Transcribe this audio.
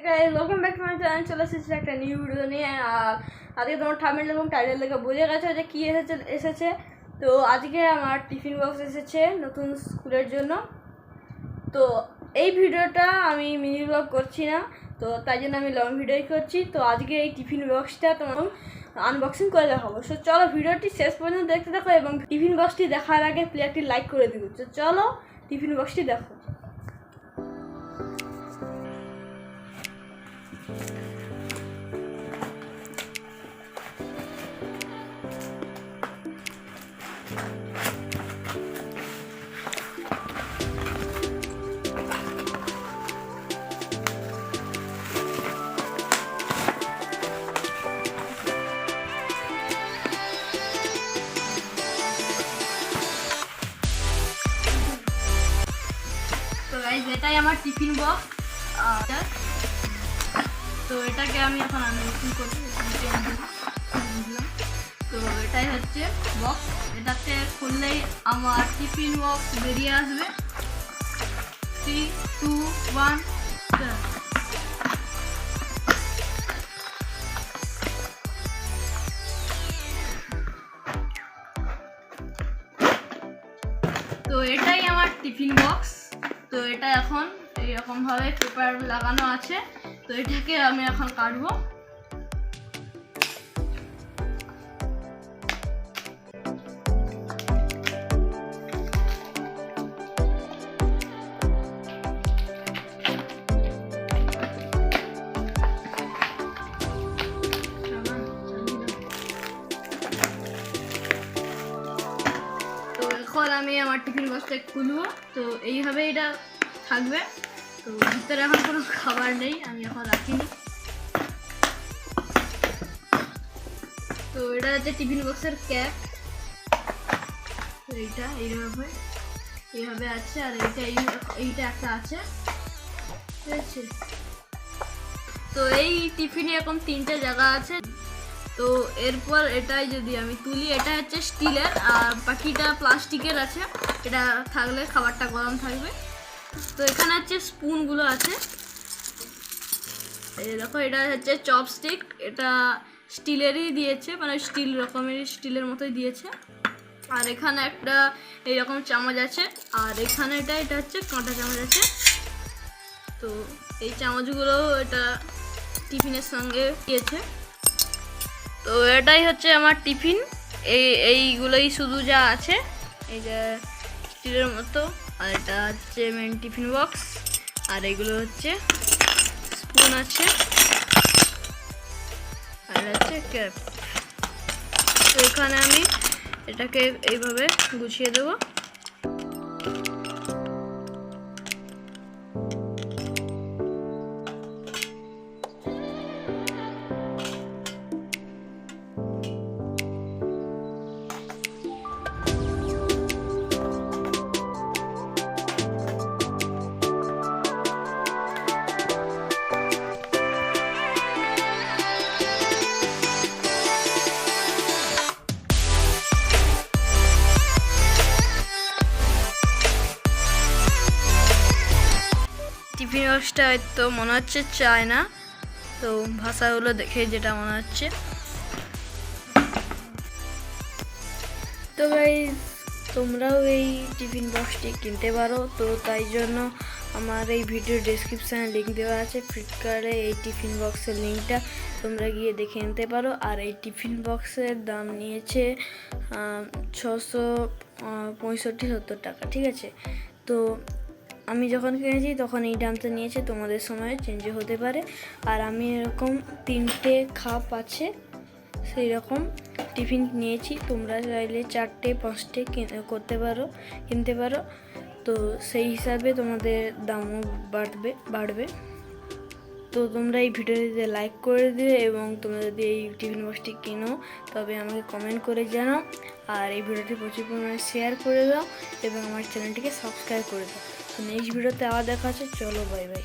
guys, welcome back to my channel. চলে এসেছি একটা নিউ ভিডিও নিয়ে। আজকে তোমার থাম্বনেল এবং টাইটেল দেখে বুঝে গেছো যে কি এসেছে। তো আজকে আমার টিফিন বক্স এসেছে নতুন স্কুলের জন্য। তো এই ভিডিওটা আমি মিনি ব্লগ করছি না, তো তাই জন্য আমি লং ভিডিওই করছি। তো আজকে এই টিফিন বক্সটা তোমার আনবক্সিং করে দেখাবো। সো চলো ভিডিওটি শেষ পর্যন্ত দেখতে থাকো এবং টিফিন বক্সটি দেখার আগে প্লিজ একটি লাইক করে দিও। তো চলো টিফিন বক্সটি দেখো। এটাই আমার টিফিন বক্স। তো এটাকে আমি এখন আনবক্সিং করছি। তো এটাই হচ্ছে বক্স, এটাতে খুললেই আমার টিফিন বক্স বেরিয়ে আসবে। 3, 2, 1 তো এটাই আমার টিফিন বক্স। তো এটা এখন এইরকম ভাবে পেপার লাগানো আছে। তো এটাকে আমি এখন কাটবো। তো এখন আমি আমার টিফিন বক্সটা খুলবো। তো এইভাবে এটা থাকবে। তো ভিতরে এখন কোনো খাবার নেই, আমি এখন রাখিনি। তো এটা হচ্ছে টিফিন বক্সের ক্যাপ। তো এইটা এইভাবে আছে, আর এইটা একটা আছে, ঠিক আছে। তো এই টিফিনে এখন 3টে জায়গা আছে। তো এরপর এটাই যদি আমি তুলি, এটা হচ্ছে স্টিলের আর বাকিটা প্লাস্টিকের আছে। এটা থাকলে খাবারটা গরম থাকবে। তো এখানে হচ্ছে স্পুনগুলো আছে, এই দেখো। এটা হচ্ছে চপস্টিক, এটা স্টিলেরই দিয়েছে, মানে স্টিলের মতোই দিয়েছে। আর এখানে একটা এইরকম চামচ আছে, আর এখানে এটা হচ্ছে কাঁটা চামচ আছে। তো এই চামচগুলো এটা টিফিনের সঙ্গে দিয়েছে। তো এটাই হচ্ছে আমার টিফিন। এইগুলোই শুধু যা আছে, এই যে স্টিলের মতো। আর এটা হচ্ছে মেন টিফিন বক্স, আর এগুলো হচ্ছে স্পুন আছে, আর হচ্ছে ক্যাপ। তো এখানে আমি এটাকে এইভাবে গুছিয়ে দেবো। টিফিন বক্সটা হয়তো মনে হচ্ছে চায়না, তো ভাষাগুলো দেখে যেটা মনে হচ্ছে। তো গাইস, তোমরাও এই টিফিন বক্সটি কিনতে পারো। তো তাই জন্য আমার এই ভিডিও ডেসক্রিপশানে লিঙ্ক দেওয়া আছে ফ্লিপকার্টে। এই টিফিন বক্সের লিঙ্কটা তোমরা গিয়ে দেখে নিতে পারো। আর এই টিফিন বক্সের দাম নিয়েছে 665-70 টাকা, ঠিক আছে। তো আমি যখন কিনেছি তখন এই দামটা নিয়েছে, তোমাদের সময় চেঞ্জ হতে পারে। আর আমি এরকম 3টে খাপ আছে সেই রকম টিফিন নিয়েছি। তোমরা চাইলে 4টে 5টে কিনতে পারো। তো সেই হিসাবে তোমাদের দামও বাড়বে। তো তোমরা এই ভিডিওটিতে লাইক করে দিও, এবং তোমরা যদি এই টিফিন বক্সটি কিনো তবে আমাকে কমেন্ট করে জানাও। আর এই ভিডিওটি প্রচুর পরিমাণে শেয়ার করে দাও এবং আমার চ্যানেলটিকে সাবস্ক্রাইব করে দাও। তো নেক্সট ভিডিওতে আবার দেখা হচ্ছে। চলো বাই বাই।